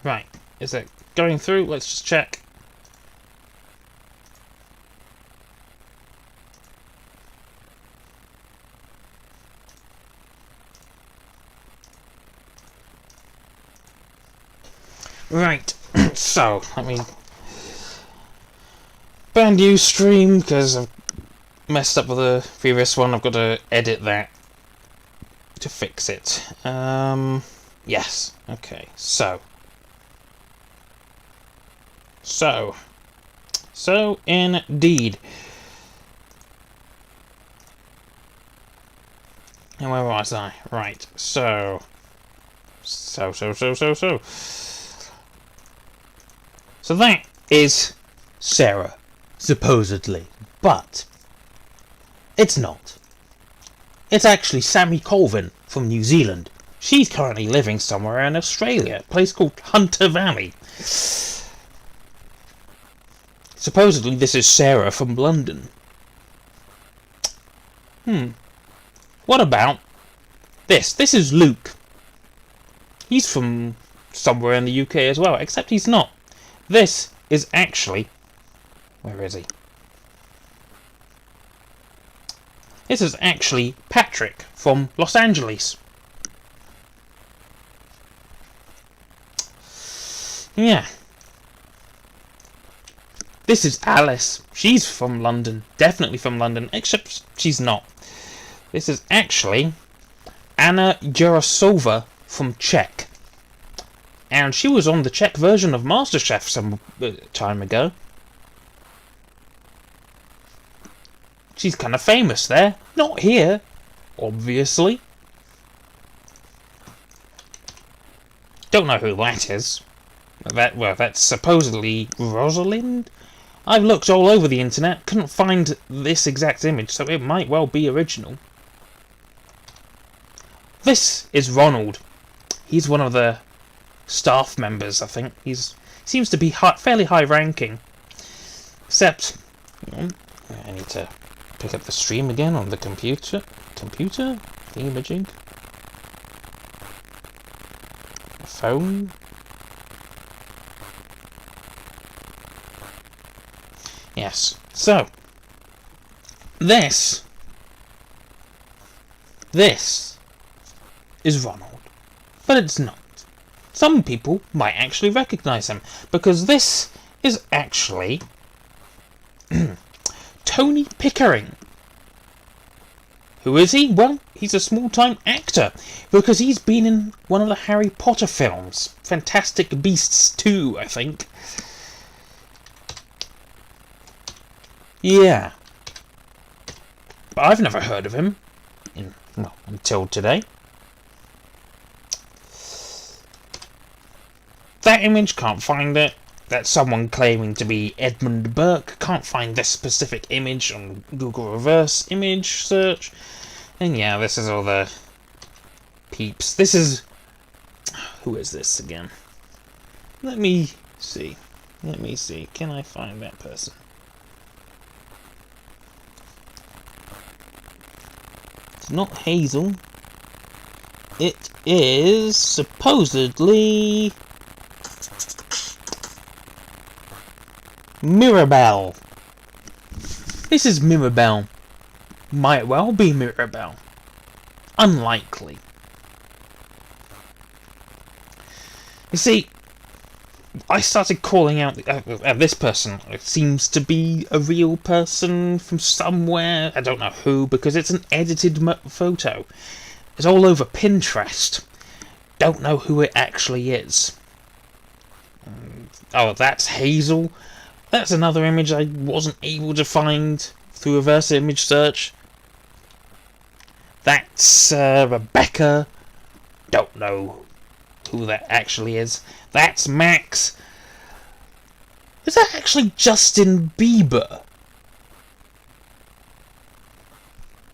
Right, is it going through? Let's just check. Right, so let me brand new stream because I've messed up with the previous one. I've got to edit that to fix it. Yes. Okay. So indeed. And where was I? Right. So that is Sarah, supposedly, but it's not. It's actually Sammy Colvin from New Zealand. She's currently living somewhere in Australia, a place called Hunter Valley. Supposedly this is Sarah from London. What about this? This is Luke. He's from somewhere in the UK as well, except he's not. This is actually... Where is he? This is actually Patrick from Los Angeles. Yeah. This is Alice. She's from London. Definitely from London, except she's not. This is actually Anna Jarosova from Czech. And she was on the Czech version of MasterChef some time ago. She's kind of famous there. Not here, obviously. Don't know who that is. That's supposedly Rosalind? I've looked all over the internet, couldn't find this exact image, so it might well be original. This is Ronald. He's one of the staff members, I think. He seems to be fairly high ranking. Except, I need to pick up the stream again on the computer. The imaging. The phone. Yes. So, this is Ronald, but it's not. Some people might actually recognise him, because this is actually Tony Pickering. Who is he? Well, he's a small-time actor, because he's been in one of the Harry Potter films. Fantastic Beasts 2, I think. Yeah. But I've never heard of him, until today. That image, can't find it. That's someone claiming to be Edmund Burke. Can't find this specific image on Google reverse image search. And yeah, this is all the peeps. This is... Who is this again? Let me see. Can I find that person? It's not Hazel. It is supposedly... Mirabelle. This is Mirabelle. Might well be Mirabelle. Unlikely. You see, I started calling out this person. It seems to be a real person from somewhere. I don't know who, because it's an edited photo. It's all over Pinterest. Don't know who it actually is. Oh, that's Hazel. That's another image I wasn't able to find through reverse image search. That's Rebecca. Don't know who that actually is. That's Max. Is that actually Justin Bieber?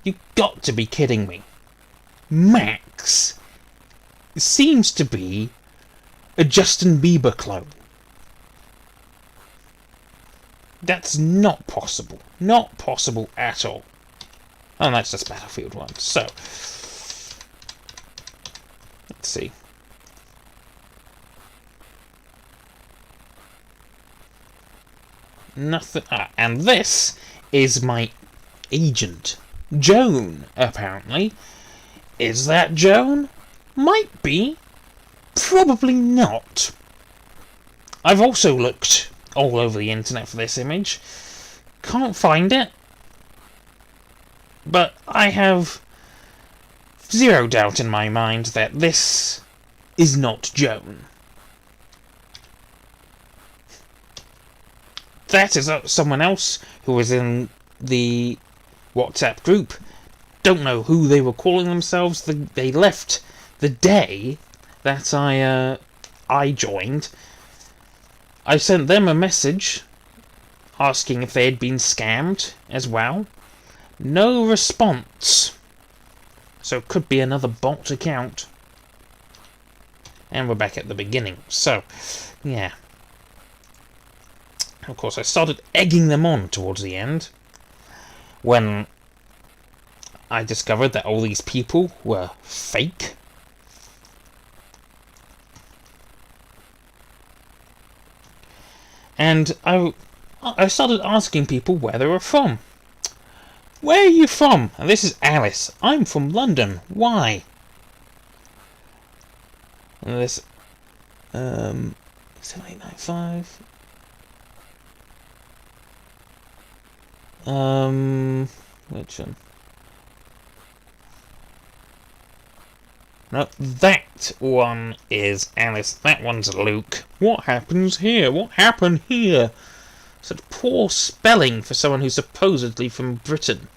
You got to be kidding me. Max seems to be a Justin Bieber clone. That's not possible. Not possible at all. Oh, that's just Battlefield 1. So, let's see. Nothing. And this is my agent, Joan, apparently. Is that Joan? Might be. Probably not. I've also looked all over the internet for this image. Can't find it. But I have zero doubt in my mind that this is not Joan. That is someone else who was in the WhatsApp group. Don't know who they were calling themselves. They left the day that I joined. I sent them a message asking if they had been scammed as well. No response. So it could be another bot account. And we're back at the beginning. So, yeah. Of course, I started egging them on towards the end when I discovered that all these people were fake. And I started asking people where they were from. Where are you from? And this is Alice. I'm from London. Why? And this 7895. Which one? No, that one is Alice. That one's Luke. What happens here? What happened here? Such poor spelling for someone who's supposedly from Britain.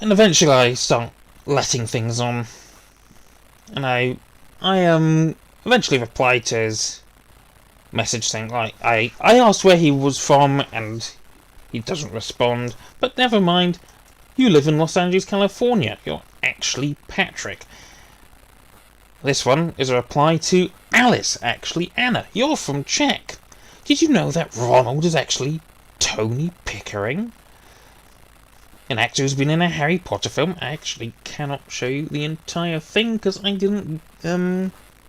And eventually I start letting things on. And I eventually replied to his message saying, like, I asked where he was from and he doesn't respond, but never mind, you live in Los Angeles, California, you're actually Patrick. This one is a reply to Alice, actually Anna, you're from Czech. Did you know that Ronald is actually Tony Pickering? An actor who's been in a Harry Potter film. I actually cannot show you the entire thing because I didn't go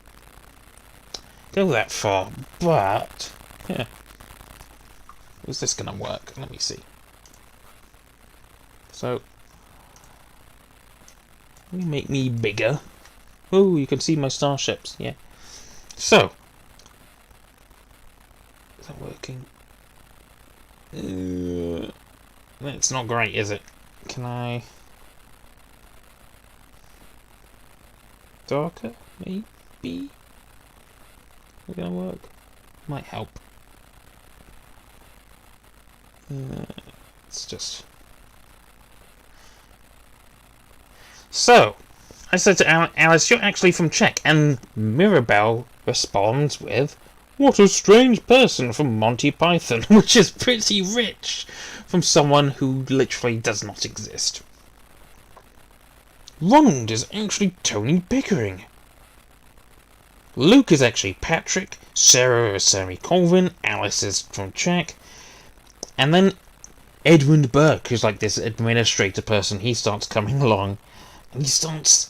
that far, but yeah. Is this gonna work? Let me see. So let me make me bigger. Oh, you can see my starships, yeah. So is that working? That's not great, is it? Can I darker? Maybe? Is it gonna work? Might help. It's just... So, I said to Alice, you're actually from Czech, and Mirabelle responds with, what a strange person from Monty Python, which is pretty rich from someone who literally does not exist. Ronald is actually Tony Pickering. Luke is actually Patrick, Sarah is Sammy Colvin, Alice is from Czech, and then Edmund Burke, who's like this administrator person, he starts coming along, and he starts...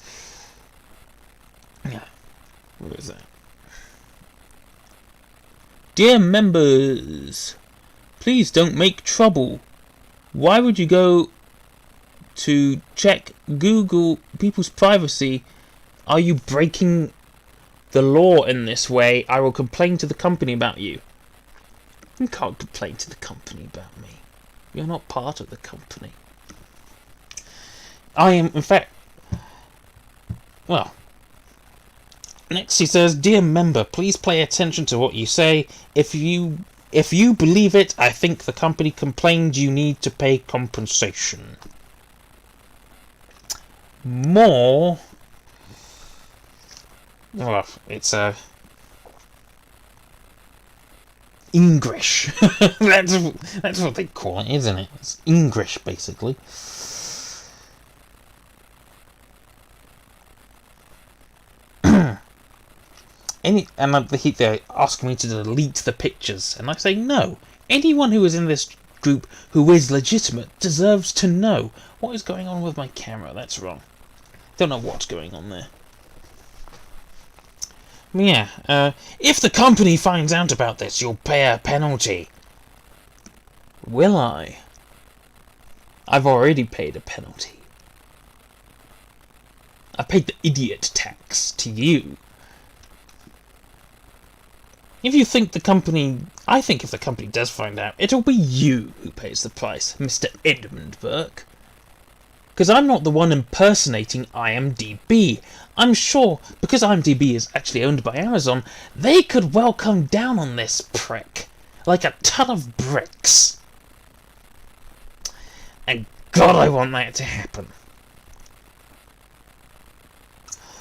Yeah, what is that? Dear members, please don't make trouble. Why would you go to check Google people's privacy? Are you breaking the law in this way? I will complain to the company about you. You can't complain to the company about me. You're not part of the company. I am, in fact... Well... Next he says, dear member, please pay attention to what you say. If you believe it, I think the company complained you need to pay compensation. More... Well, it's English. That's what they call it, isn't it? It's English, basically. And they're asking me to delete the pictures, and I say no. Anyone who is in this group who is legitimate deserves to know what is going on with my camera. That's wrong. Don't know what's going on there. Yeah, if the company finds out about this, you'll pay a penalty. Will I? I've already paid a penalty. I paid the idiot tax to you. If you think the company... I think if the company does find out, it'll be you who pays the price, Mr. Edmund Burke. Because I'm not the one impersonating IMDb. I'm sure, because IMDb is actually owned by Amazon, they could well come down on this prick. Like a ton of bricks. And God, I want that to happen.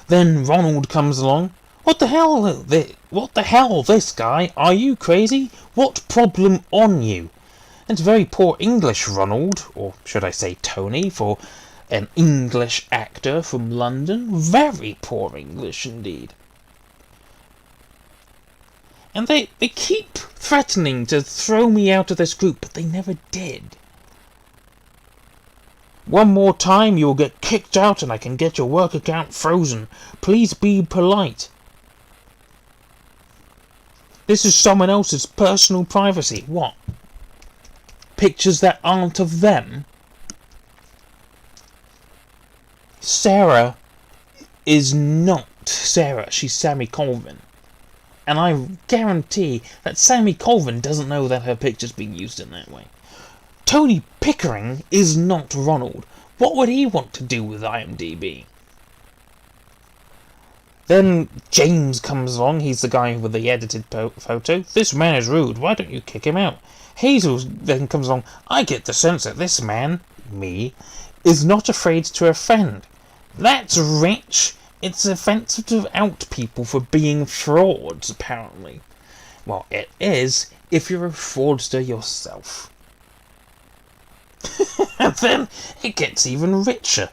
Then Ronald comes along. What the hell, this guy? Are you crazy? What problem on you? It's very poor English, Ronald, or should I say Tony, for an English actor from London. Very poor English indeed. And they keep threatening to throw me out of this group, but they never did. One more time you'll get kicked out and I can get your work account frozen. Please be polite. This is someone else's personal privacy. What? Pictures that aren't of them? Sarah is not Sarah. She's Sammy Colvin. And I guarantee that Sammy Colvin doesn't know that her picture's being used in that way. Tony Pickering is not Ronald. What would he want to do with IMDb? Then James comes along. He's the guy with the edited photo. This man is rude. Why don't you kick him out? Hazel then comes along. I get the sense that this man, me, is not afraid to offend. That's rich. It's offensive to out people for being frauds, apparently. Well, it is if you're a fraudster yourself. And then it gets even richer.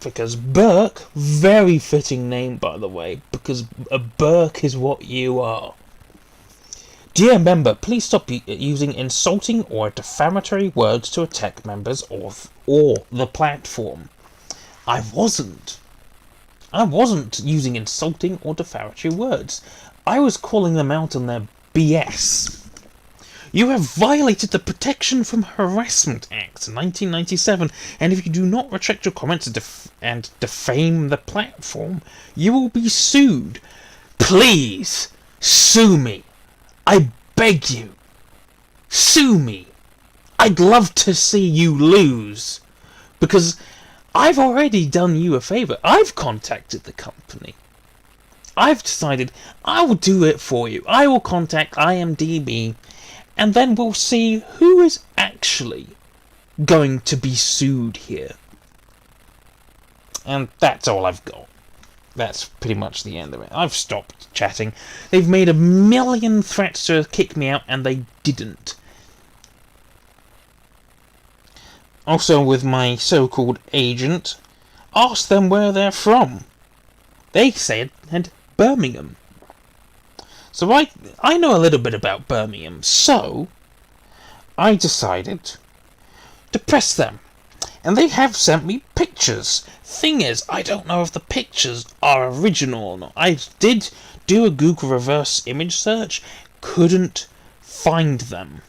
Because Burke, very fitting name by the way, because a Burke is what you are. Dear member, please stop using insulting or defamatory words to attack members of or the platform. I wasn't using insulting or defamatory words. I was calling them out on their BS. You have violated the Protection from Harassment Act 1997, and if you do not retract your comments and defame the platform, you will be sued. Please, sue me. I beg you. Sue me. I'd love to see you lose. Because I've already done you a favour. I've contacted the company. I've decided I will do it for you. I will contact IMDb. And then we'll see who is actually going to be sued here. And that's all I've got. That's pretty much the end of it. I've stopped chatting. They've made a million threats to kick me out, and they didn't. Also, with my so-called agent, asked them where they're from. They said Birmingham. So I know a little bit about Birmingham, so I decided to press them. And they have sent me pictures. Thing is, I don't know if the pictures are original or not. I did do a Google reverse image search, couldn't find them.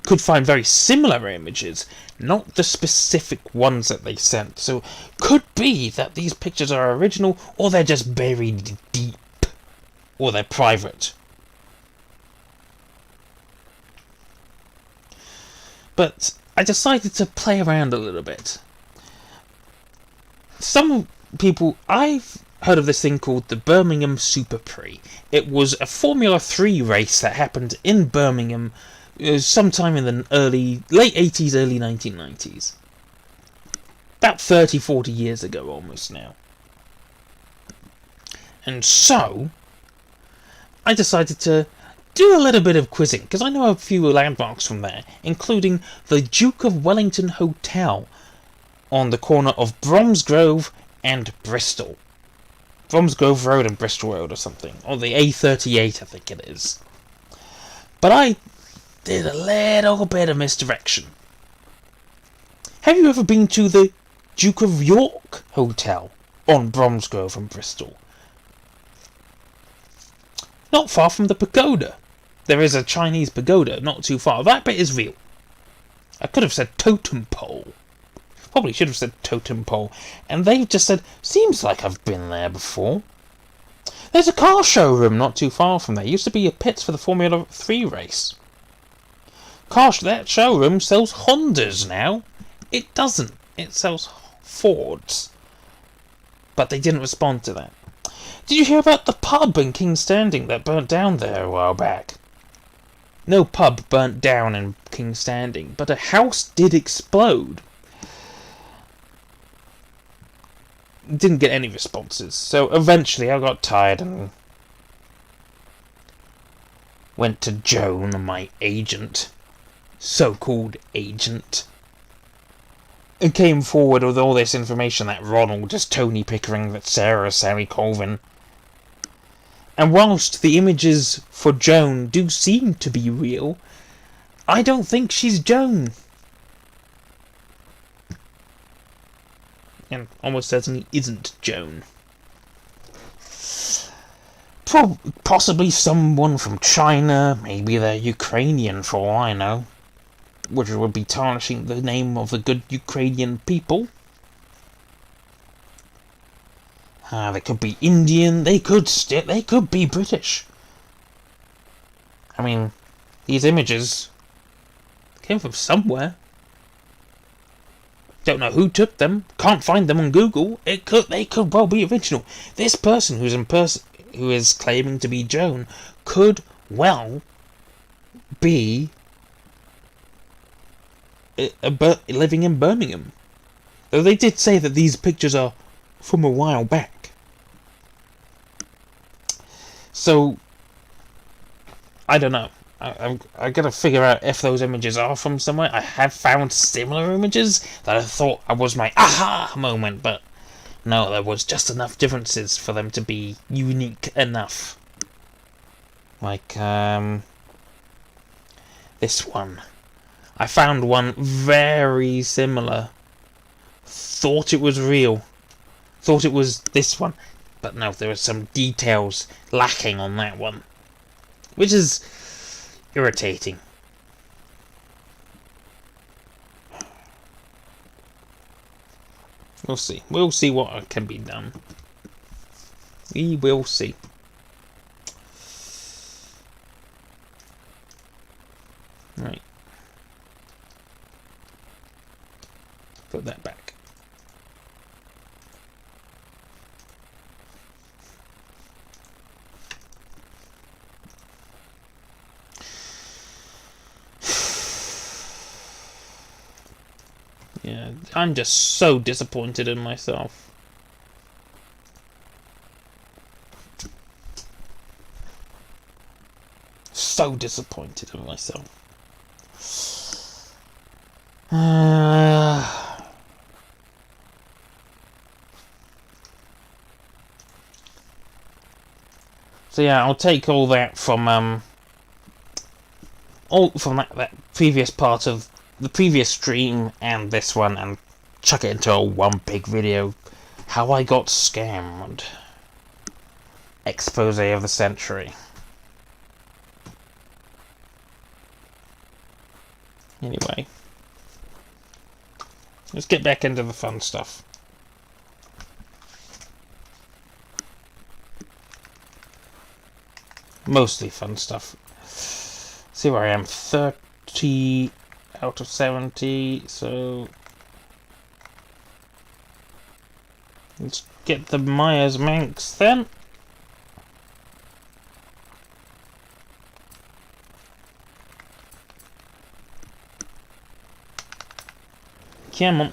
Could find very similar images, not the specific ones that they sent. So could be that these pictures are original, or they're just buried deep. Or they're private. But I decided to play around a little bit. Some people... I've heard of this thing called the Birmingham Super Prix. It was a Formula 3 race that happened in Birmingham sometime in the late 80s, early 1990s. About 30, 40 years ago almost now. And so I decided to do a little bit of quizzing, because I know a few landmarks from there, including the Duke of Wellington Hotel on the corner of Bromsgrove and Bristol. Bromsgrove Road and Bristol Road or something, or the A38 I think it is. But I did a little bit of misdirection. Have you ever been to the Duke of York Hotel on Bromsgrove in Bristol. Not far from the pagoda. There is a Chinese pagoda not too far. That bit is real. I could have said totem pole. Probably should have said totem pole. And they've just said, seems like I've been there before. There's a car showroom not too far from there. Used to be a pits for the Formula 3 race. That showroom sells Hondas now. It doesn't. It sells Fords. But they didn't respond to that. Did you hear about the pub in King's Standing that burnt down there a while back? No pub burnt down in King's Standing, but a house did explode. Didn't get any responses, so eventually I got tired and went to Joan, my agent, so-called agent, and came forward with all this information that Ronald is Tony Pickering, that Sarah is Sally Colvin. And whilst the images for Joan do seem to be real, I don't think she's Joan. And almost certainly isn't Joan. Possibly someone from China, maybe they're Ukrainian for all I know, which would be tarnishing the name of the good Ukrainian people. They could be Indian, they could be British. I mean, these images came from somewhere. Don't know who took them. Can't find them on Google. They could well be original. This person who is claiming to be Joan could well be living in Birmingham. Though they did say that these pictures are from a while back. So I don't know. I gotta figure out if those images are from somewhere. I have found similar images that I thought was my aha moment, but no, there was just enough differences for them to be unique enough. Like, this one. I found one very similar. Thought it was real. Thought it was this one. But no, there are some details lacking on that one. Which is irritating. We'll see. We'll see what can be done. We will see. Right. Put that back. Yeah, I'm just so disappointed in myself. So disappointed in myself. So yeah, I'll take all that from that previous part of the previous stream and this one and chuck it into one big video. How I got scammed. Expose of the century. Anyway, let's get back into the fun stuff. Mostly fun stuff. See where I am. 30 out of 70, so let's get the Myers-Manx then. Come on.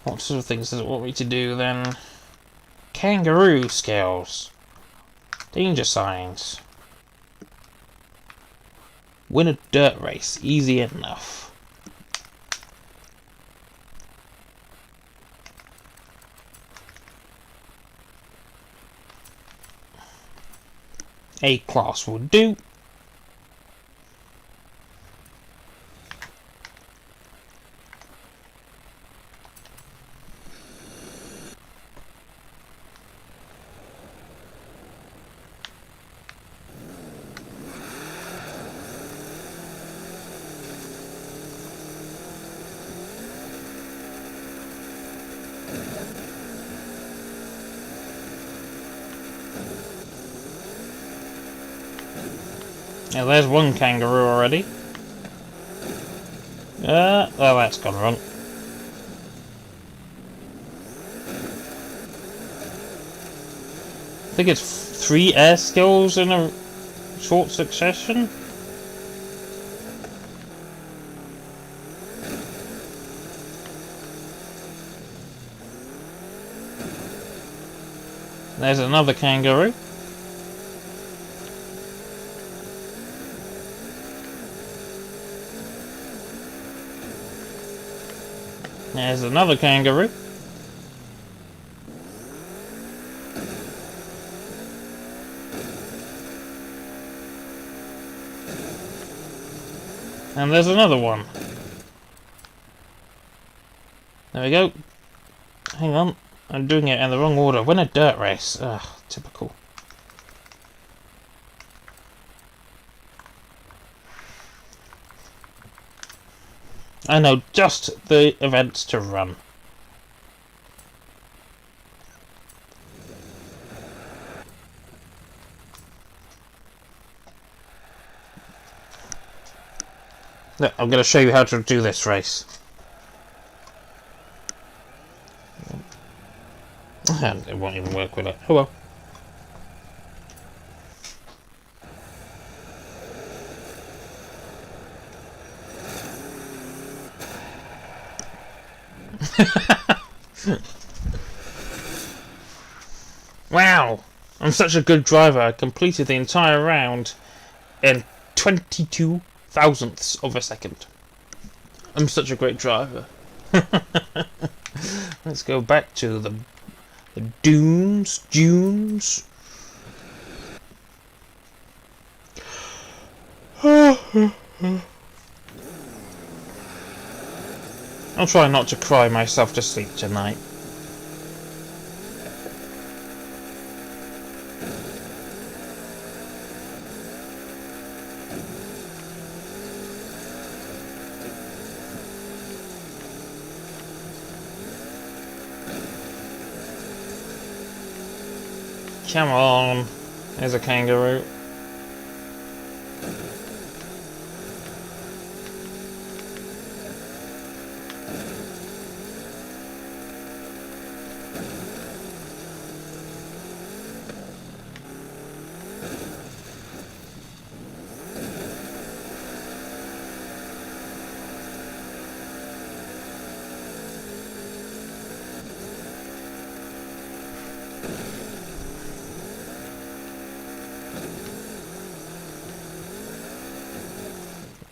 What sort of things does it want me to do then? Kangaroo skills. Danger signs. Win a dirt race. Easy enough. A class will do. Now there's one kangaroo already. Oh, that's gone wrong. I think it's 3 air skills in a short succession. There's another kangaroo. There's another kangaroo. And there's another one. There we go. Hang on. I'm doing it in the wrong order. Win a dirt race. Ugh, typical. I know just the events to run. Look, I'm going to show you how to do this race. And it won't even work with it. Oh well. Wow! I'm such a good driver. I completed the entire round in 22 thousandths of a second. I'm such a great driver. Let's go back to the dunes. I'll try not to cry myself to sleep tonight. Come on, there's a kangaroo.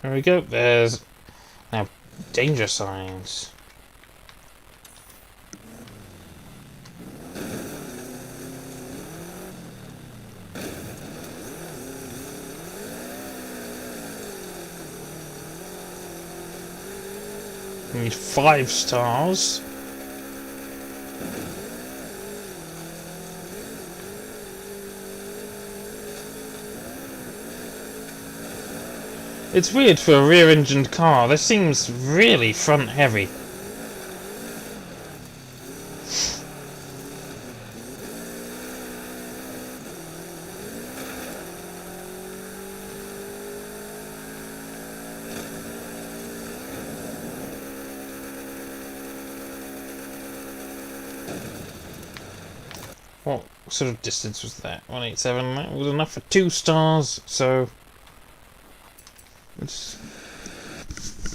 There we go, there's now danger signs. We need 5 stars. It's weird for a rear-engined car. This seems really front-heavy. What sort of distance was that? 187. That was enough for 2 stars, so let's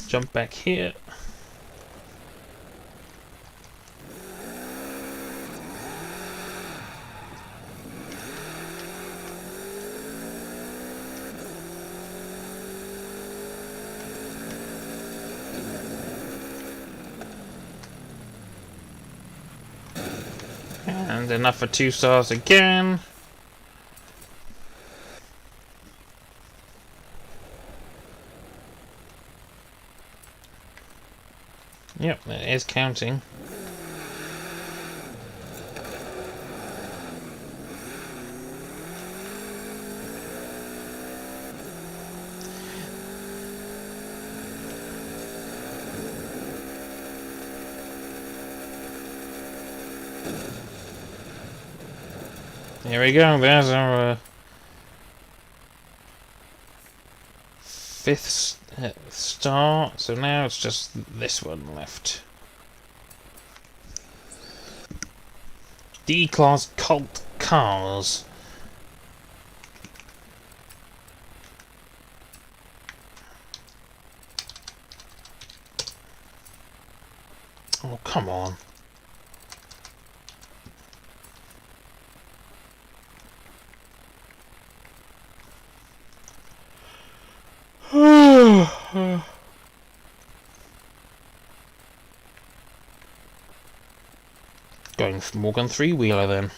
jump back here. And enough for 2 stars again. Yep, it is counting. Here we go, there's our fifth star, so now it's just this one left. D-Class Cult Cars. Oh, come on. Going for Morgan three-wheeler then.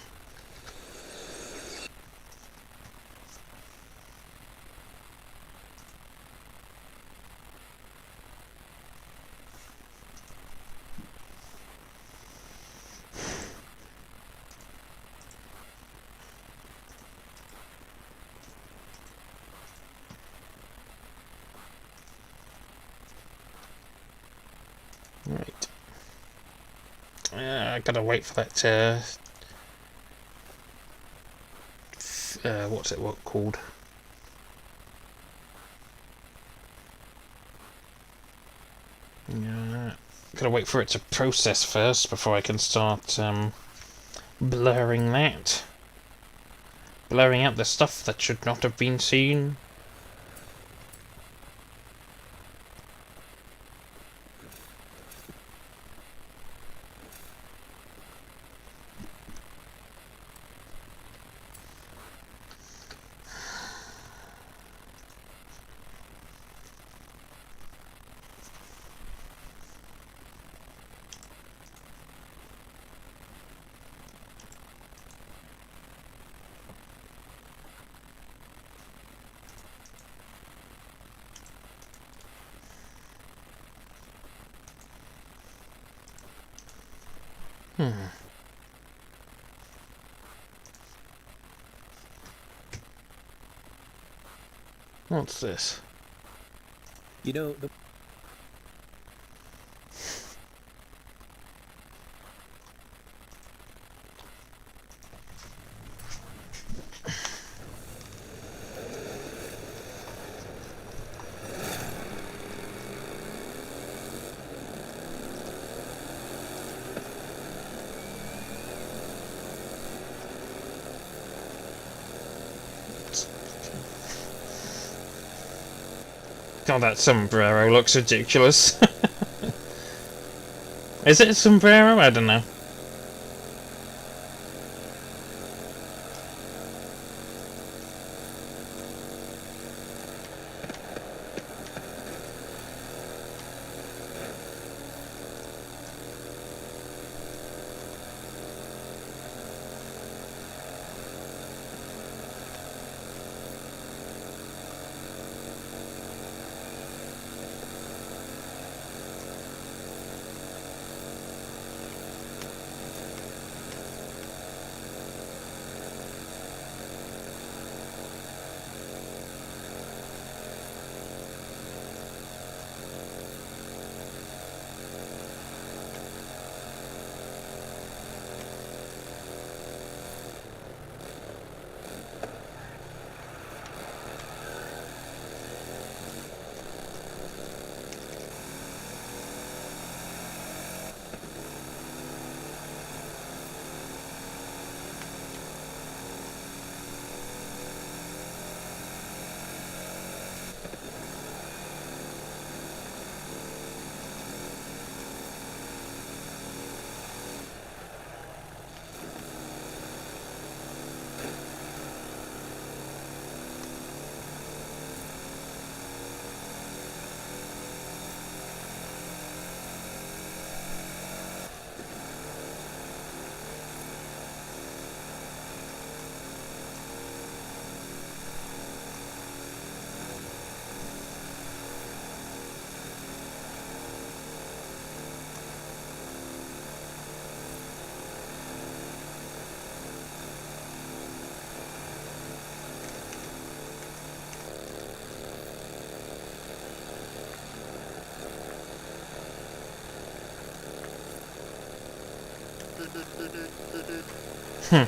Right. I gotta wait for that. What's it called? Gotta wait for it to process first before I can start blurring that. Blurring out the stuff that should not have been seen. What's this? You know, the God, that sombrero looks ridiculous. Is it a sombrero? I don't know. Hmm.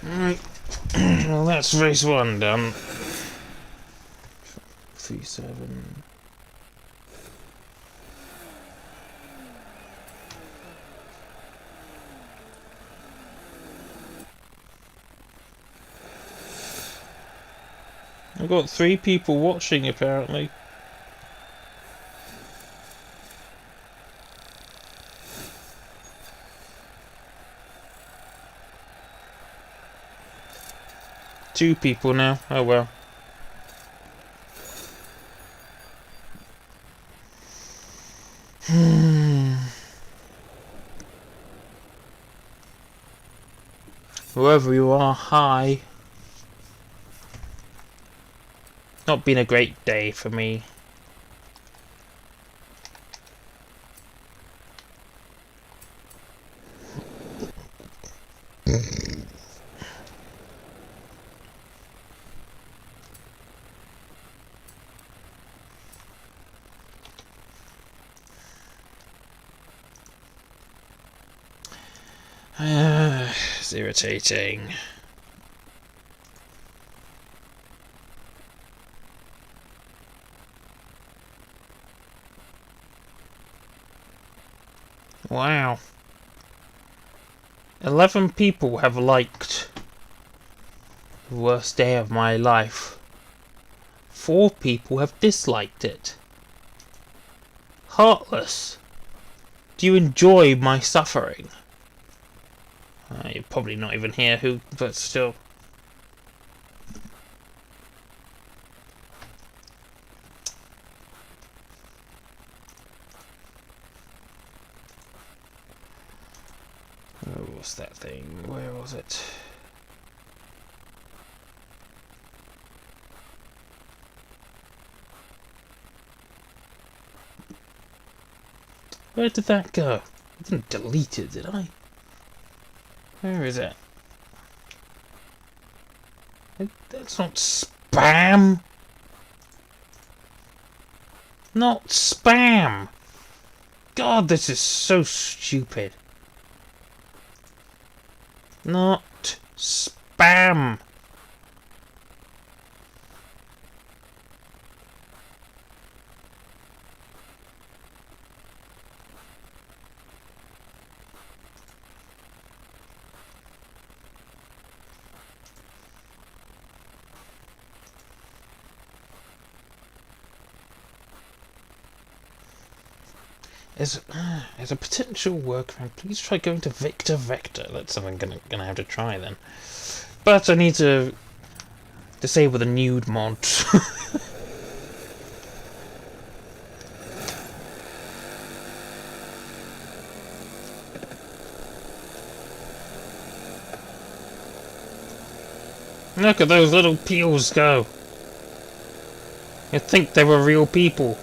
Right. Well, that's race 1 done. 3-7. I've got 3 people watching apparently. Two people now. Oh well. Whoever you are, hi. Not been a great day for me. It's irritating. Wow. 11 people have liked the worst day of my life. 4 people have disliked it. Heartless. Do you enjoy my suffering? You're probably not even here, but still. Oh, what's that thing? Where was it? Where did that go? I didn't delete it, did I? Where is it? That's not spam! Not spam! God, this is so stupid. Not spam! As a potential workaround, please try going to Victor Vector. That's something I'm gonna have to try then. But I need to disable the nude mod. Look at those little peels go. You'd think they were real people.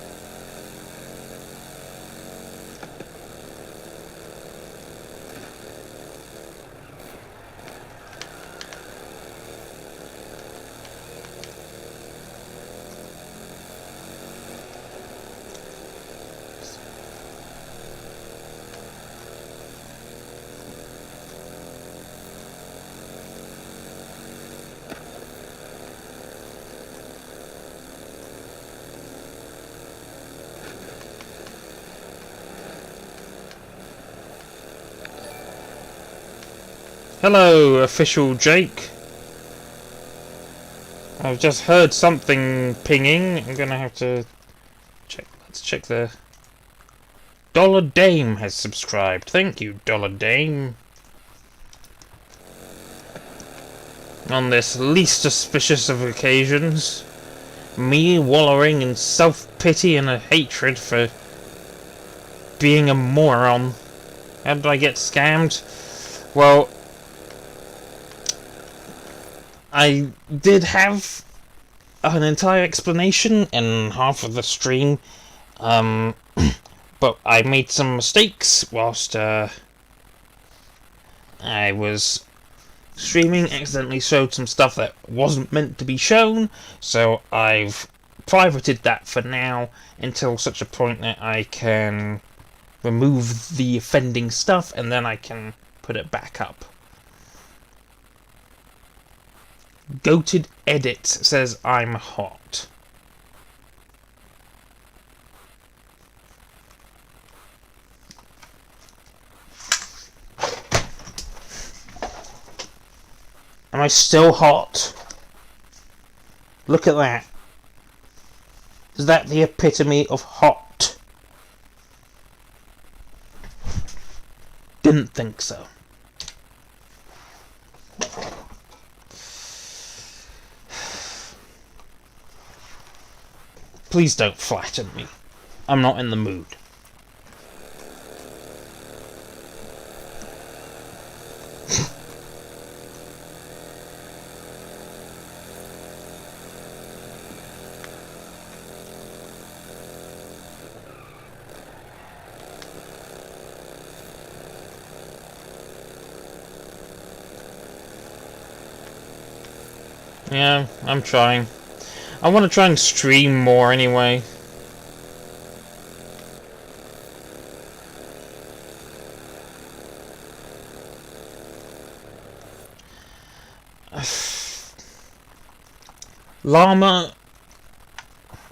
Hello, official Jake. I've just heard something pinging. I'm gonna have to check. Let's check the... Dollar Dame has subscribed. Thank you, Dollar Dame. On this least suspicious of occasions, me wallowing in self-pity and a hatred for being a moron. How did I get scammed? Well, I did have an entire explanation in half of the stream, but I made some mistakes whilst I was streaming, accidentally showed some stuff that wasn't meant to be shown, so I've privated that for now until such a point that I can remove the offending stuff and then I can put it back up. Goated Edit says I'm hot. Am I still hot? Look at that. Is that the epitome of hot? Didn't think so. Please don't flatten me. I'm not in the mood. Yeah, I'm trying. I want to try and stream more anyway. Llama,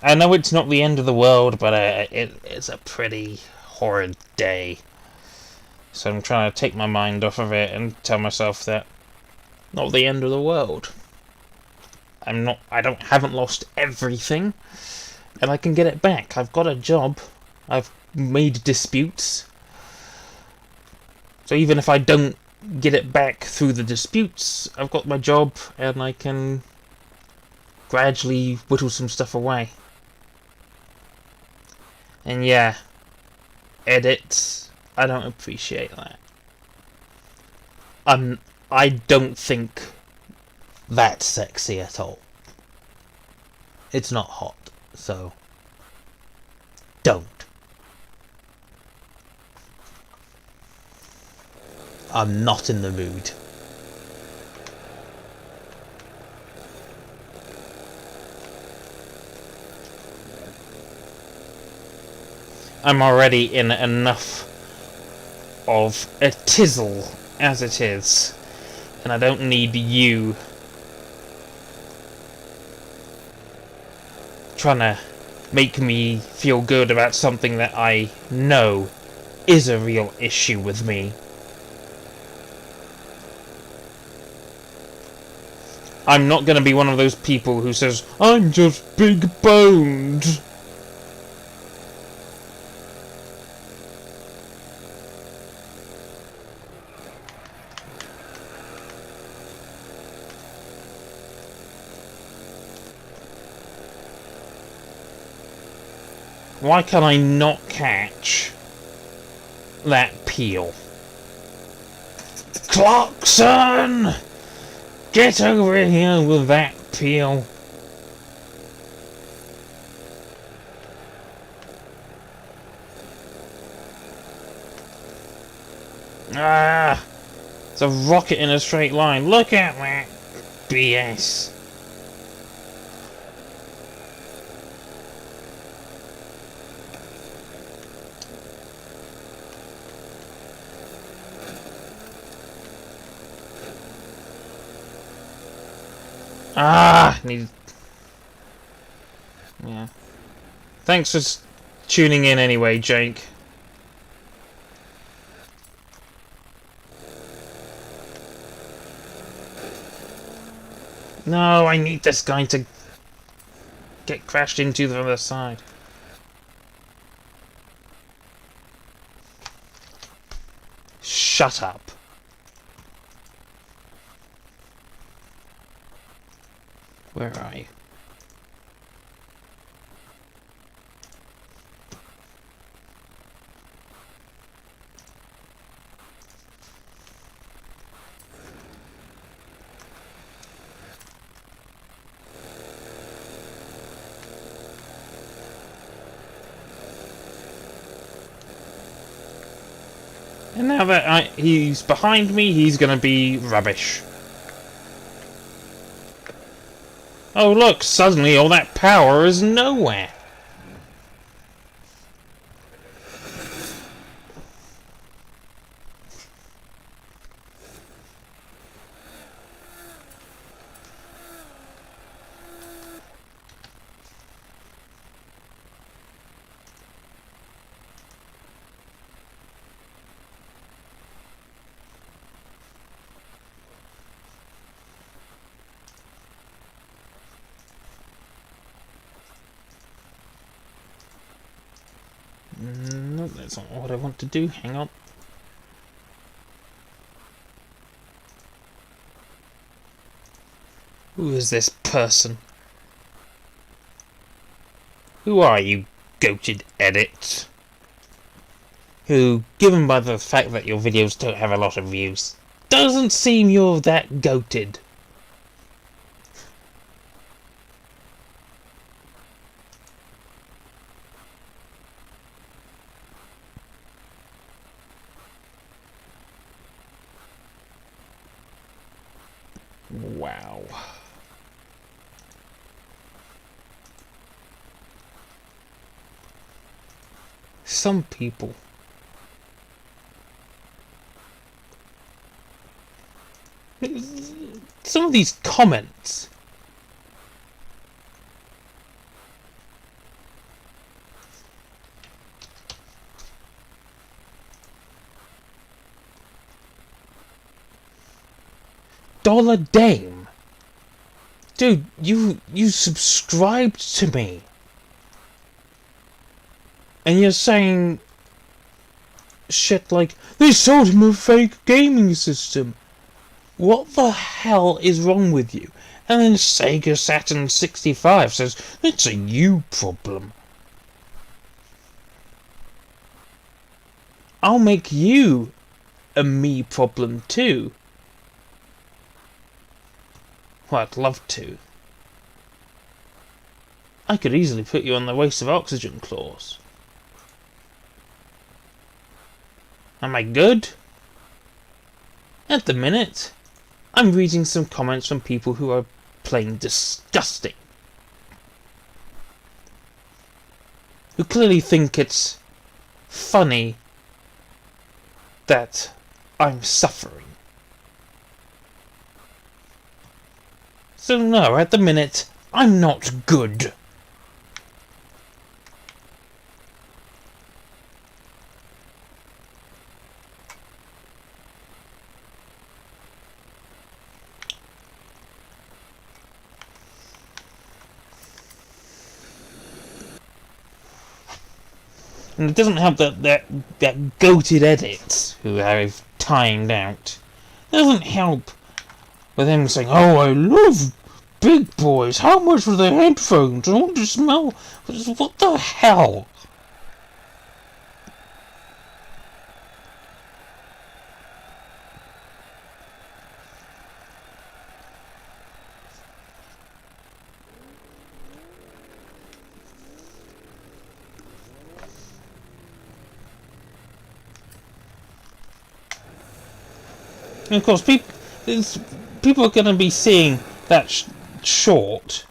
I know it's not the end of the world, but it's a pretty horrid day. So I'm trying to take my mind off of it and tell myself that not the end of the world. Haven't lost everything, and I can get it back. I've got a job. I've made disputes. So even if I don't get it back through the disputes, I've got my job, and I can gradually whittle some stuff away. And yeah, edits, I don't appreciate that. I don't think that's sexy at all. It's not hot, so don't. I'm not in the mood. I'm already in enough of a tizzle as it is, and I don't need you trying to make me feel good about something that I know is a real issue with me. I'm not going to be one of those people who says, I'm just big-boned. Why can I not catch that peel? Clarkson! Get over here with that peel. Ah! It's a rocket in a straight line. Look at that BS. Ah, need. Yeah. Thanks for tuning in anyway, Jake. No, I need this guy to get crashed into the other side. Shut up. Where are you? And now that he's behind me, he's gonna be rubbish. Oh look, suddenly all that power is nowhere. No, that's not what I want to do. Hang on. Who is this person? Who are you, goated edit? Who, given by the fact that your videos don't have a lot of views, doesn't seem you're that goated. Wow. Some people. Some of these comments. Dollar Dame. Dude, you subscribed to me. And you're saying shit like, they sold him a fake gaming system. What the hell is wrong with you? And then Sega Saturn 65 says, it's a you problem. I'll make you a me problem too. Well, I'd love to. I could easily put you on the waste of oxygen clause. Am I good? At the minute, I'm reading some comments from people who are plain disgusting. Who clearly think it's funny that I'm suffering. So no, at the minute, I'm not good. And it doesn't help that goated edit who I've timed out. It doesn't help with him saying, oh, I love big boys, how much for the headphones? I want to smell. What the hell? And of course, people are going to be seeing that short.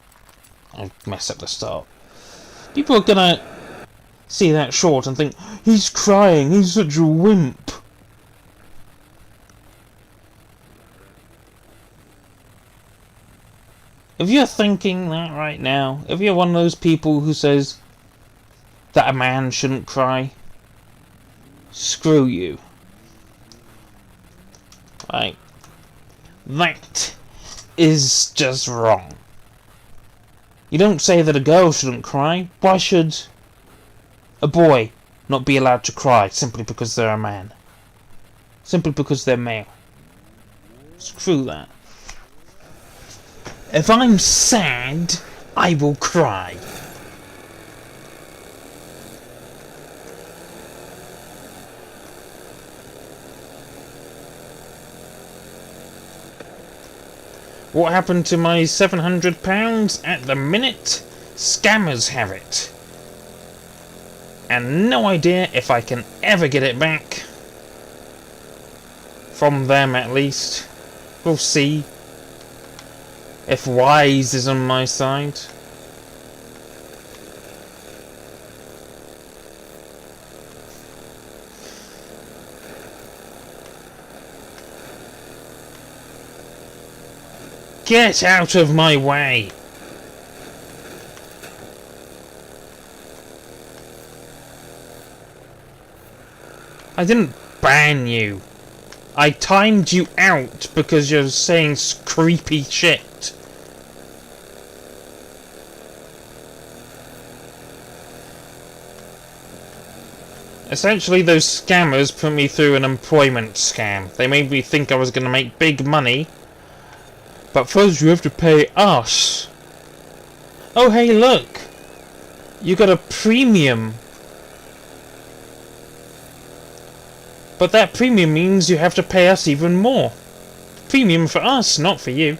I messed up the start. People are going to see that short and think, he's crying, he's such a wimp. If you're thinking that right now, if you're one of those people who says that a man shouldn't cry, screw you. Right. That is just wrong. You don't say that a girl shouldn't cry. Why should a boy not be allowed to cry simply because they're a man? Simply because they're male. Screw that. If I'm sad, I will cry. What happened to my £700? At the minute, scammers have it. And no idea if I can ever get it back. From them, at least. We'll see. If Wise is on my side. Get out of my way! I didn't ban you. I timed you out because you're saying creepy shit. Essentially, those scammers put me through an employment scam. They made me think I was going to make big money. But first you have to pay us. Oh hey look! You got a premium. But that premium means you have to pay us even more. Premium for us, not for you.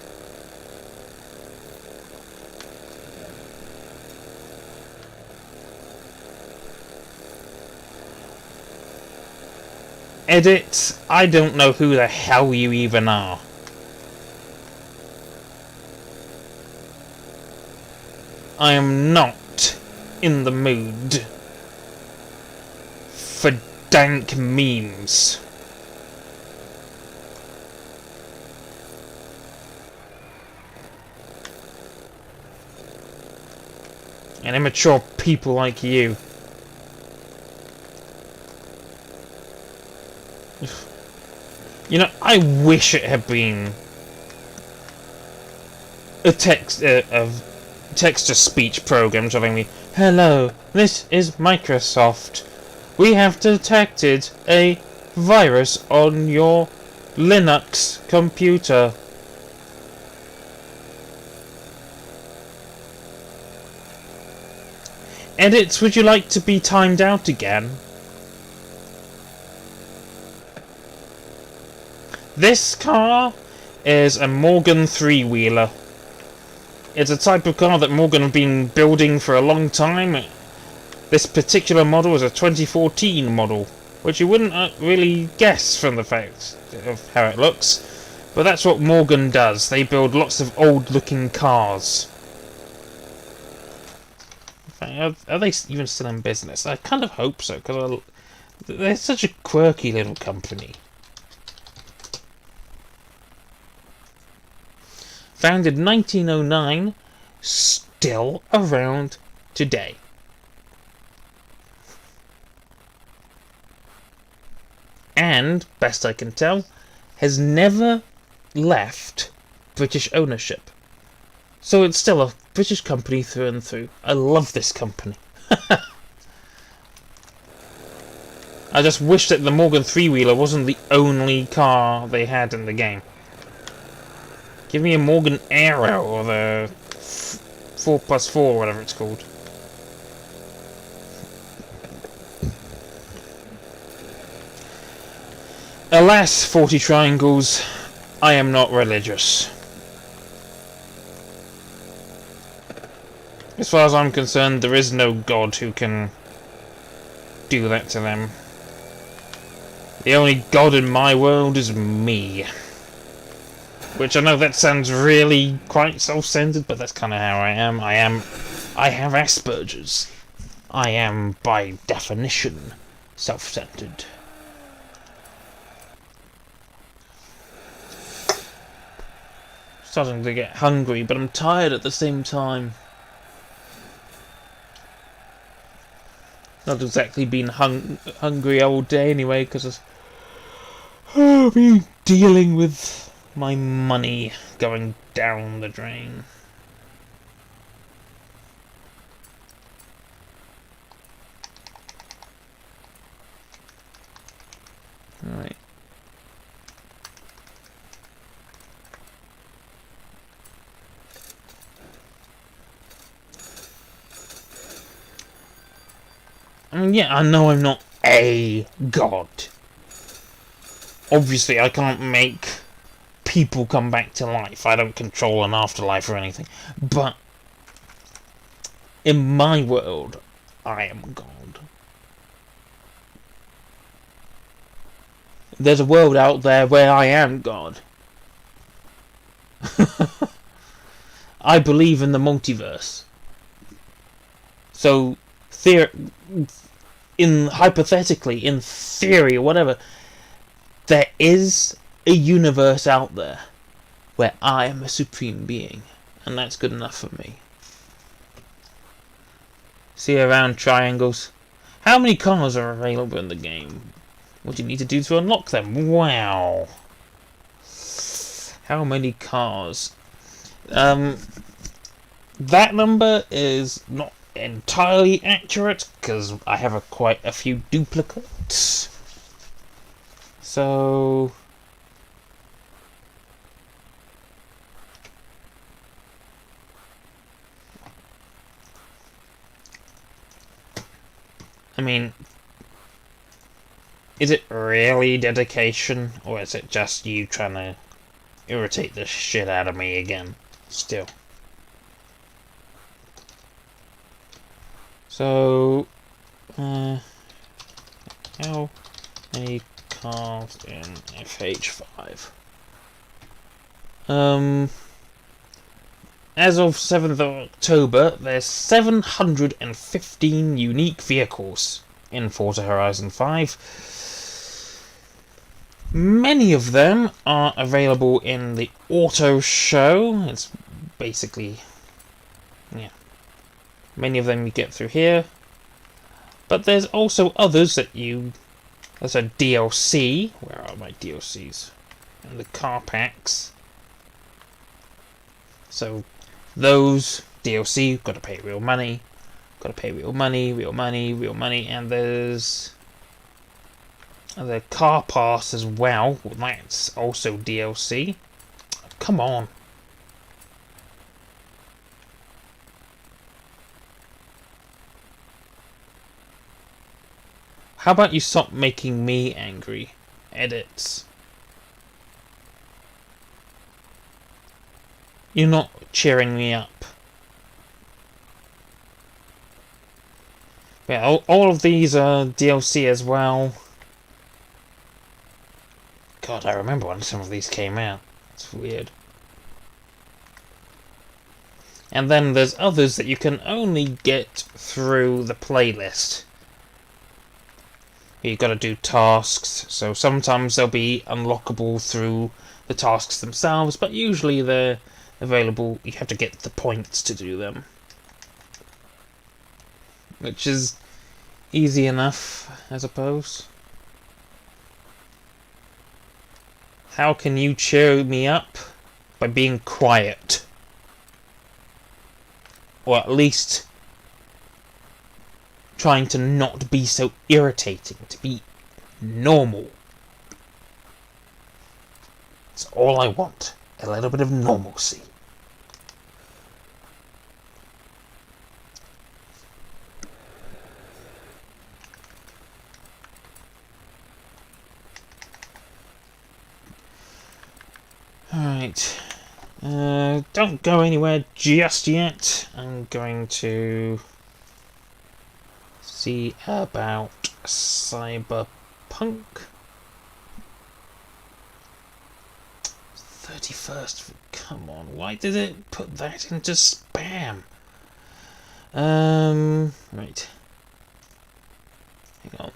Edit, I don't know who the hell you even are. I am not in the mood for dank memes. And immature people like you. You know, I wish it had been a text-to-speech program telling me, "Hello, this is Microsoft. We have detected a virus on your Linux computer." Edits, would you like to be timed out again? This car is a Morgan three-wheeler. It's a type of car that Morgan have been building for a long time. This particular model is a 2014 model, which you wouldn't really guess from the fact of how it looks. But that's what Morgan does. They build lots of old-looking cars. In fact, are they even still in business? I kind of hope so, because they're such a quirky little company. Founded 1909, still around today. And, best I can tell, has never left British ownership. So it's still a British company through and through. I love this company. I just wish that the Morgan three-wheeler wasn't the only car they had in the game. Give me a Morgan Aero or the 4+4, whatever it's called. Alas, 40 triangles, I am not religious. As far as I'm concerned, there is no God who can do that to them. The only God in my world is me. Which I know that sounds really quite self-centered, but that's kind of how I am. I have Asperger's. I am, by definition, self-centered. Starting to get hungry, but I'm tired at the same time. Not exactly been hungry all day anyway, because I've been dealing with My money going down the drain. Alright. I mean, yeah, I know I'm not a god. Obviously, I can't make people come back to life. I don't control an afterlife or anything. But in my world, I am God. There's a world out there where I am God. I believe in the multiverse. So, hypothetically, in theory, or whatever, there is a universe out there where I am a supreme being, and that's good enough for me. See around triangles. How many cars are available in the game? What do you need to do to unlock them? Wow. How many cars? That number is not entirely accurate because I have quite a few duplicates. So I mean, is it really dedication, or is it just you trying to irritate the shit out of me again? Still. So, how many cars in FH5? As of 7th of October, there's 715 unique vehicles in Forza Horizon 5. Many of them are available in the auto show. It's basically, yeah. Many of them you get through here. But there's also others that there's a DLC. Where are my DLCs? And the car packs. So, those DLC, gotta pay real money. Gotta pay real money, and there's the car pass as well. That's also DLC. Come on. How about you stop making me angry? Edits. You're not cheering me up. Yeah, all of these are DLC as well. God, I remember when some of these came out. It's weird. And then there's others that you can only get through the playlist. You've got to do tasks, so sometimes they'll be unlockable through the tasks themselves, but usually they're available. You have to get the points to do them, which is easy enough, I suppose. How can you cheer me up? By being quiet. Or at least trying to not be so irritating, to be normal. That's all I want. A little bit of normalcy. Alright. Don't go anywhere just yet. I'm going to see about Cyberpunk. 31st. Come on, why did it put that into spam? Right. Hang on.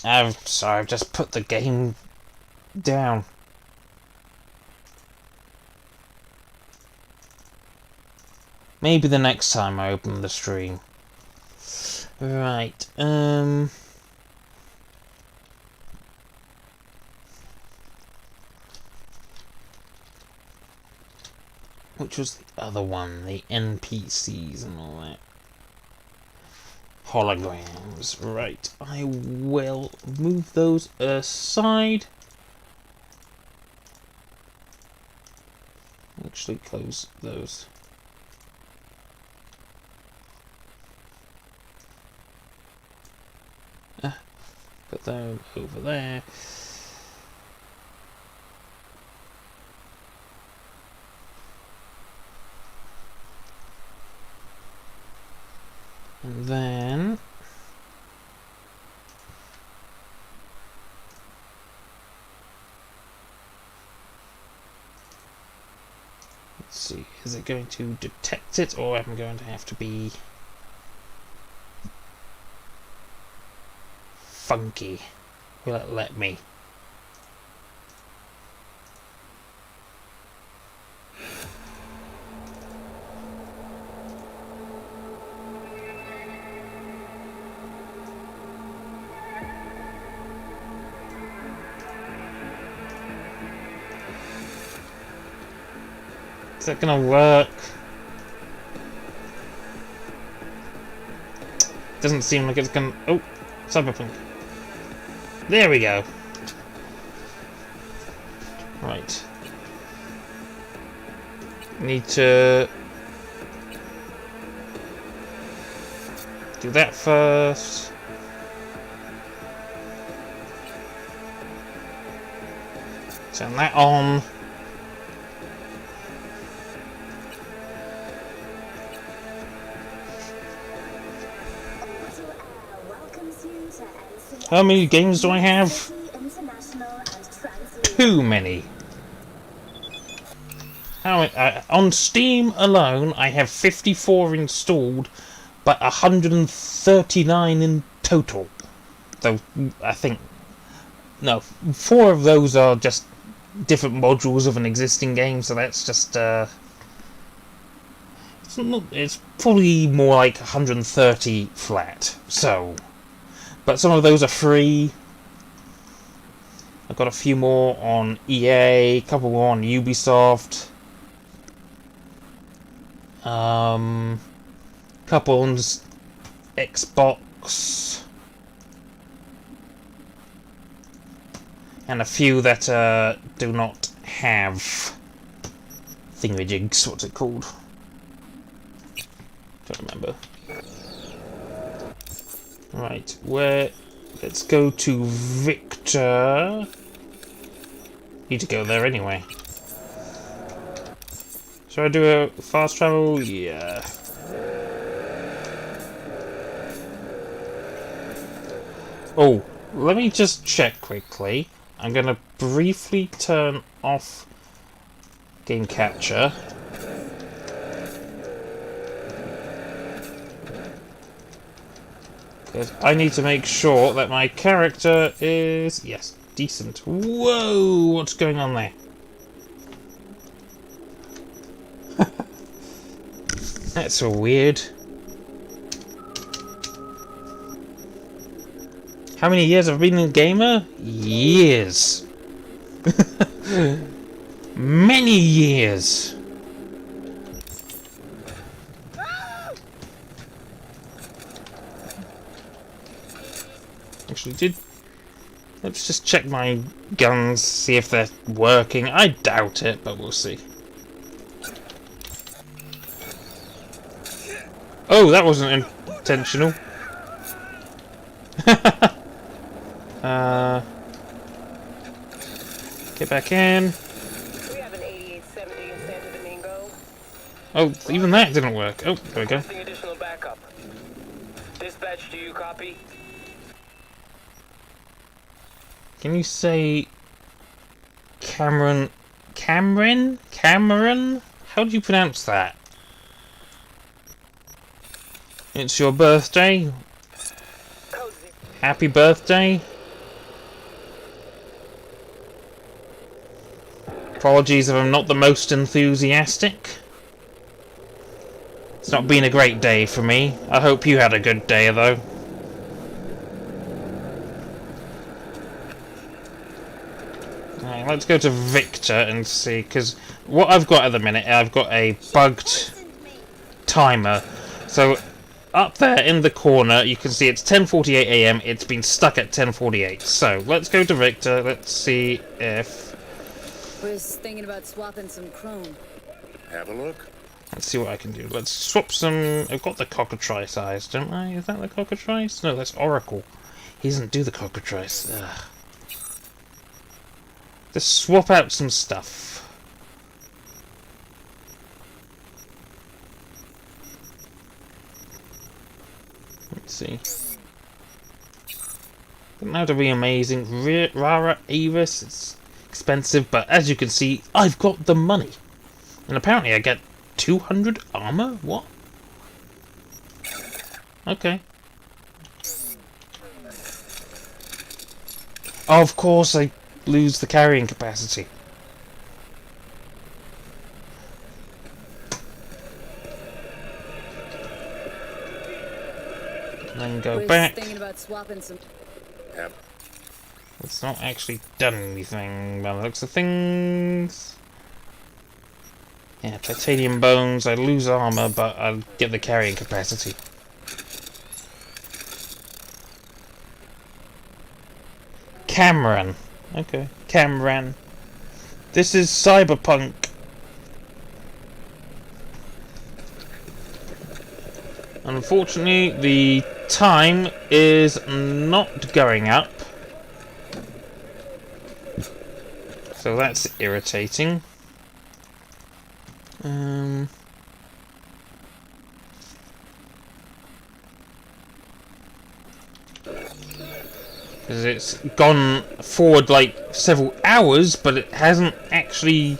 I'm sorry, I've just put the game down. Maybe the next time I open the stream. Right, which was the other one? The NPCs and all that. Holograms. Right, I will move those aside. Actually close those. Put them over there. And then let's see, is it going to detect it, or am I going to have to be funky? Will it let me? Is that gonna work? Doesn't seem like it's gonna. Oh, cyberpunk. There we go. Right. Need to do that first. Turn that on. How many games do I have? Too many. On Steam alone, I have 54 installed, but 139 in total. Though, I think... No, 4 of those are just different modules of an existing game, so that's just... it's probably more like 130 flat, so... But some of those are free. I've got a few more on EA, a couple more on Ubisoft. Couple on Xbox. And a few that do not have thingamajigs. What's it called? Don't remember. Right, let's go to Victor. Need to go there anyway. Should I do a fast travel? Yeah. Oh, let me just check quickly. I'm gonna briefly turn off game capture. Because I need to make sure that my character is, yes, decent. Whoa, what's going on there? That's so weird. How many years have I been a gamer? Years. Many years. Actually, let's just check my guns, see if they're working. I doubt it, but we'll see. Oh, that wasn't intentional. Get back in. We have an 8870 in Santo Domingo. Oh, even that didn't work. Oh, there we go. Requesting additional backup. Dispatch, do you copy? Can you say Cameron? Cameron? How do you pronounce that? It's your birthday. Code zero. Happy birthday. Apologies if I'm not the most enthusiastic. It's not been a great day for me. I hope you had a good day, though. Right, let's go to Victor and see, because what I've got at the minute, I've got a bugged timer. So up there in the corner, you can see it's 10:48 AM. It's been stuck at 10:48. So let's go to Victor. Let's see if. Was thinking about swapping some chrome. Have a look. Let's see what I can do. Let's swap some. I've got the cockatrice eyes, don't I? Is that the cockatrice? No, that's Oracle. He doesn't do the cockatrice. Ugh. Just swap out some stuff. Let's see. Doesn't have to be amazing. Rara Avis, it's expensive, but as you can see, I've got the money. And apparently I get 200 armor? What? Okay. Of course I lose the carrying capacity. Then go back. Thinking about swapping some. Have. It's not actually done anything by the looks of things. Yeah, titanium bones, I lose armor, but I'll get the carrying capacity. Cameron. Okay, Cameron. This is cyberpunk. Unfortunately, the time is not going up. So that's irritating. Because it's gone forward like several hours, but it hasn't actually.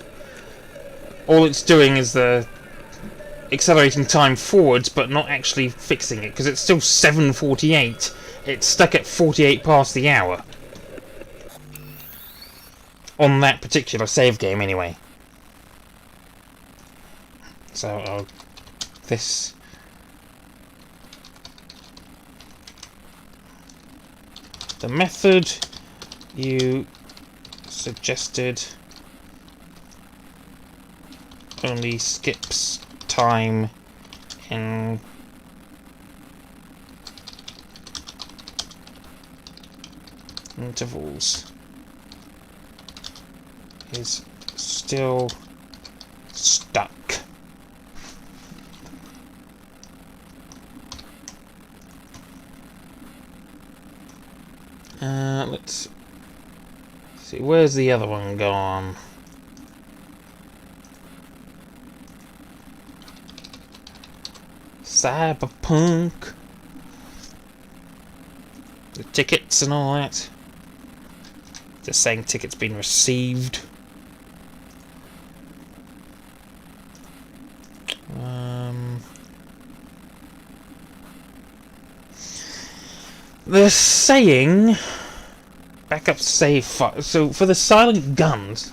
All it's doing is the accelerating time forwards, but not actually fixing it. Because it's still 7:48. It's stuck at 48 past the hour. On that particular save game, anyway. So, this. The method you suggested only skips time in intervals. Is still stuck. Let's see, where's the other one gone? Cyberpunk. The tickets and all that. Just saying tickets been received. The saying backup save file. So for the silent guns,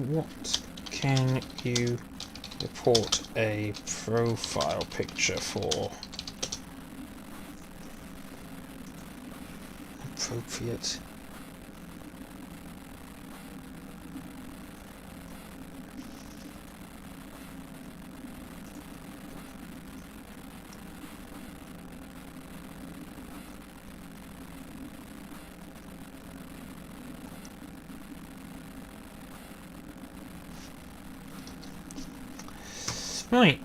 what can you report a profile picture for? Appropriate. Right.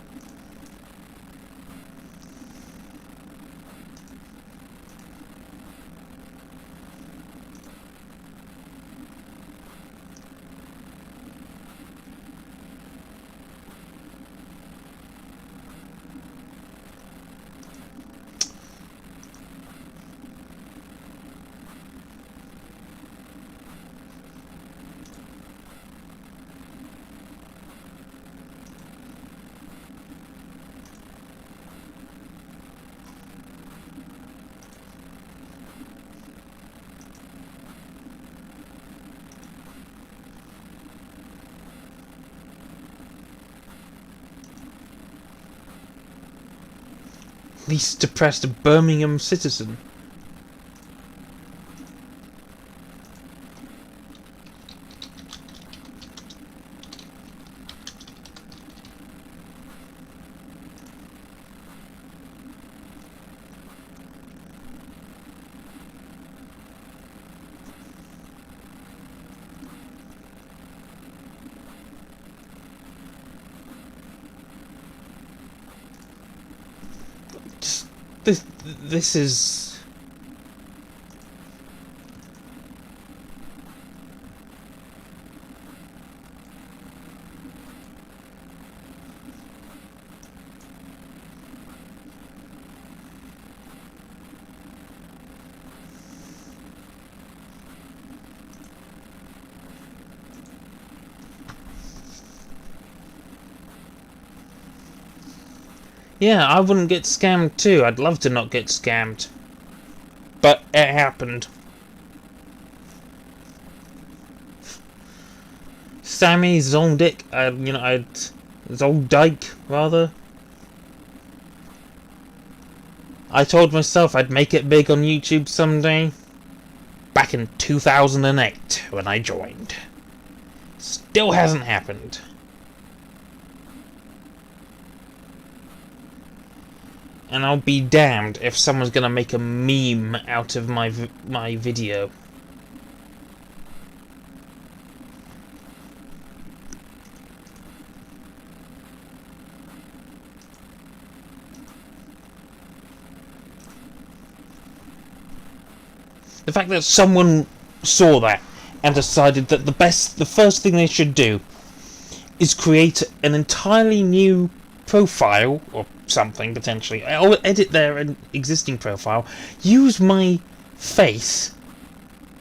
least depressed Birmingham citizen. This is... Yeah, I wouldn't get scammed too. I'd love to not get scammed. But it happened. Sammy Zoldyck, Zoldyck, rather. I told myself I'd make it big on YouTube someday. Back in 2008, when I joined. Still hasn't happened. And I'll be damned if someone's gonna make a meme out of my video. The fact that someone saw that and decided that the first thing they should do is create an entirely new profile, or something, potentially. I'll edit their existing profile, use my face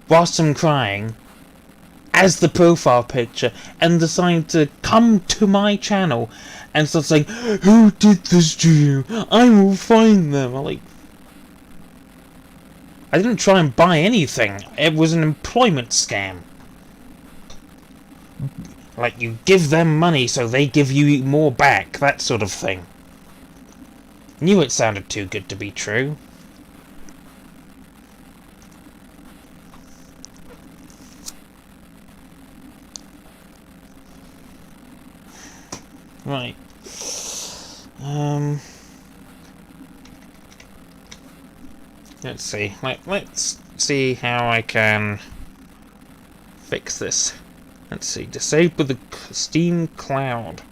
whilst I'm crying as the profile picture, and decide to come to my channel and start saying, "Who did this to you? I will find them." I'm like, I didn't try and buy anything. It was an employment scam. Like, you give them money so they give you more back, that sort of thing. Knew it sounded too good to be true. Right. Let's see. Let's see how I can fix this. Let's see. Disable the Steam Cloud.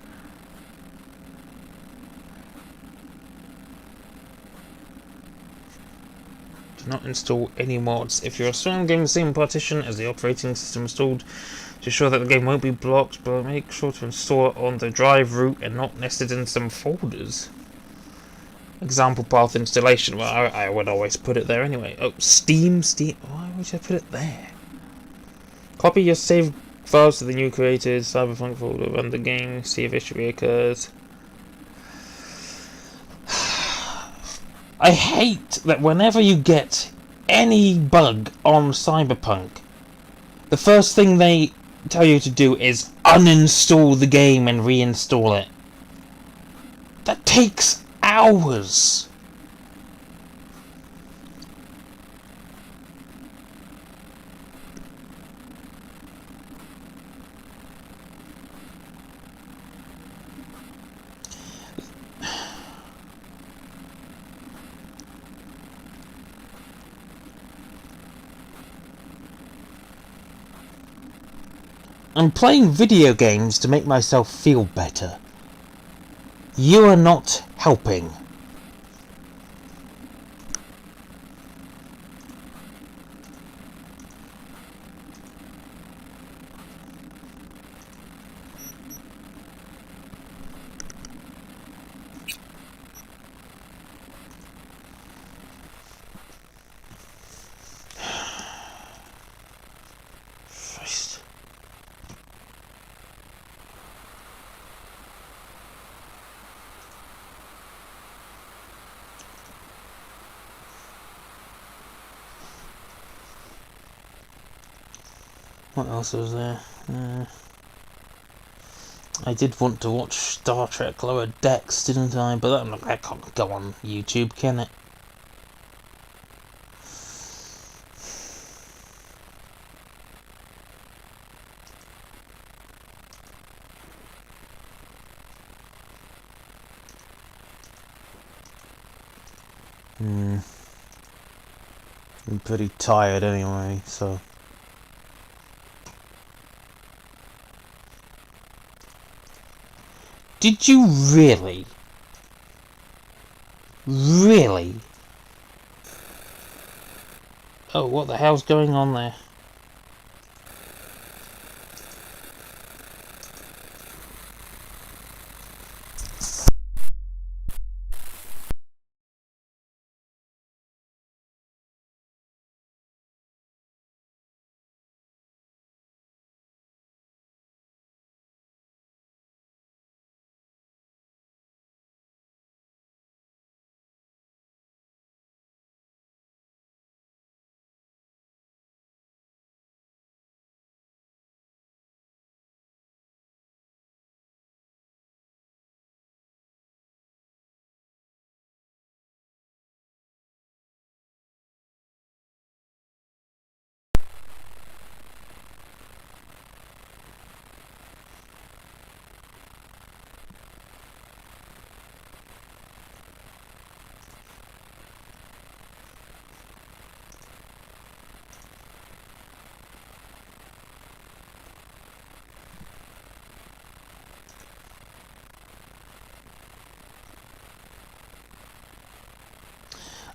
Do not install any mods. If you're installing game the same partition as the operating system installed, to ensure that the game won't be blocked, but make sure to install it on the drive root and not nested in some folders. Example path installation. Well, I would always put it there anyway. Oh, Steam. Why would I put it there? Copy your saved files to the new created Cyberpunk folder, run the game, see if issue reoccurs. I hate that whenever you get any bug on Cyberpunk, the first thing they tell you to do is uninstall the game and reinstall it. That takes hours. I'm playing video games to make myself feel better. You are not helping. What else was there? I did want to watch Star Trek Lower Decks, didn't I? But that can't go on YouTube, can it? I'm pretty tired anyway, so... Did you really? Really? Oh, what the hell's going on there?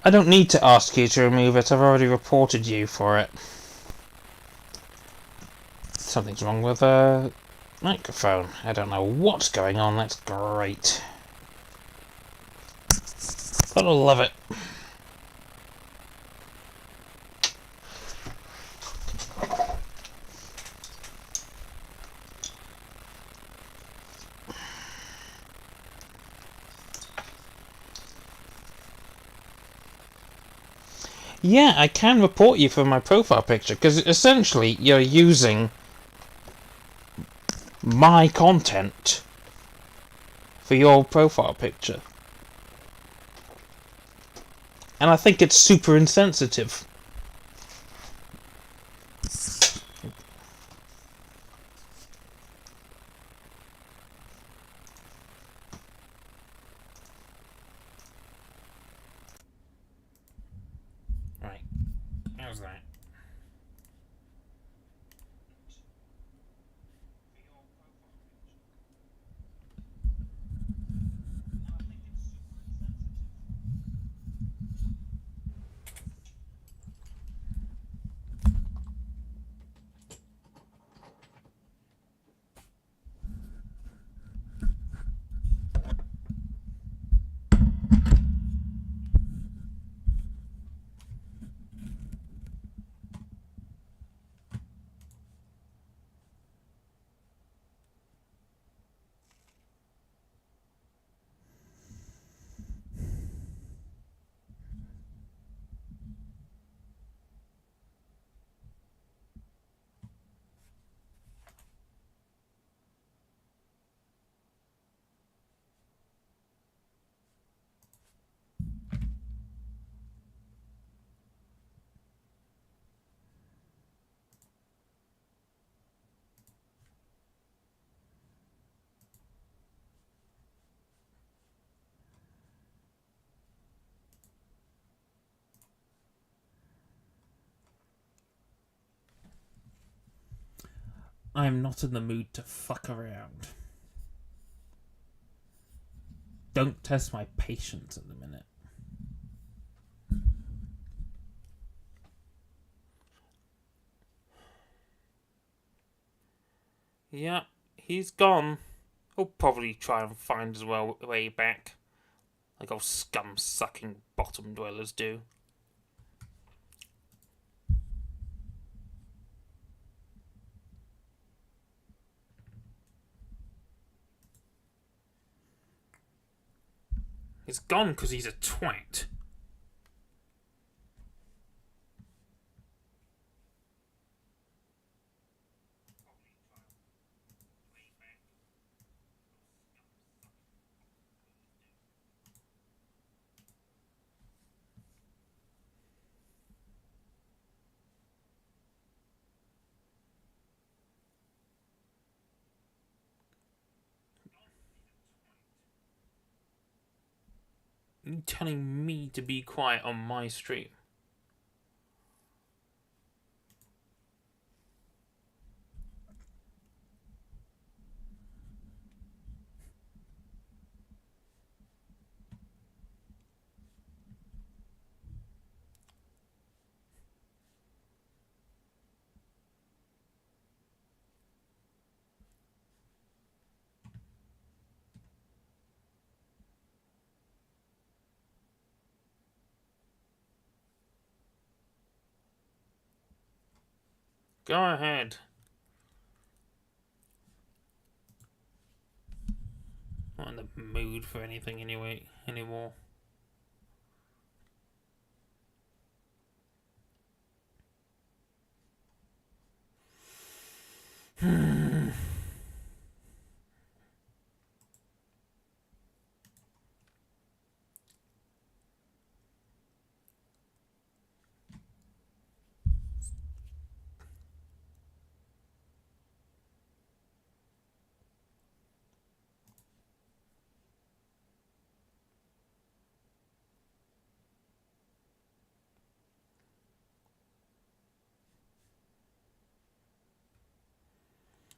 I don't need to ask you to remove it, I've already reported you for it. Something's wrong with the microphone. I don't know what's going on, that's great. Gotta love it. Yeah, I can report you for my profile picture, because essentially you're using my content for your profile picture. And I think it's super insensitive. Right, how's that? I'm not in the mood to fuck around. Don't test my patience at the minute. Yeah, he's gone. He'll probably try and find his way back. Like all scum-sucking bottom dwellers do. He's gone because he's a twat. You telling me to be quiet on my stream? Go ahead. Not in the mood for anything anymore.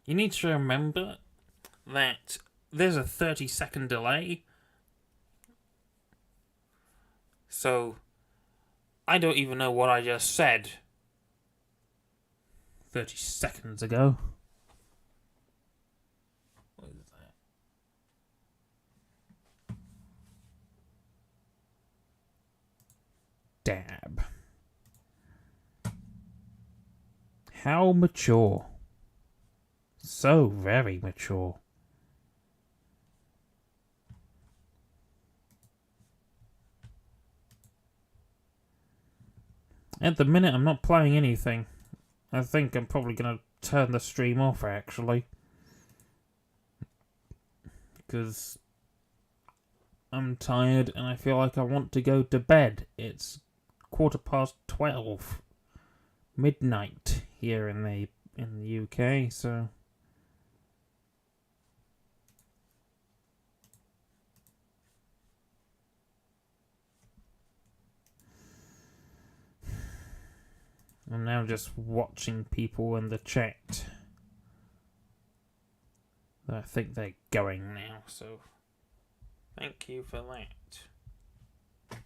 You need to remember that there's a 30-second delay. So, I don't even know what I just said 30 seconds ago. What is that? Dab. How mature. So very mature. At the minute, I'm not playing anything. I think I'm probably going to turn the stream off, actually. Because I'm tired and I feel like I want to go to bed. It's 12:15. Midnight here in the UK, so... I'm now just watching people in the chat. I think they're going now, so thank you for that.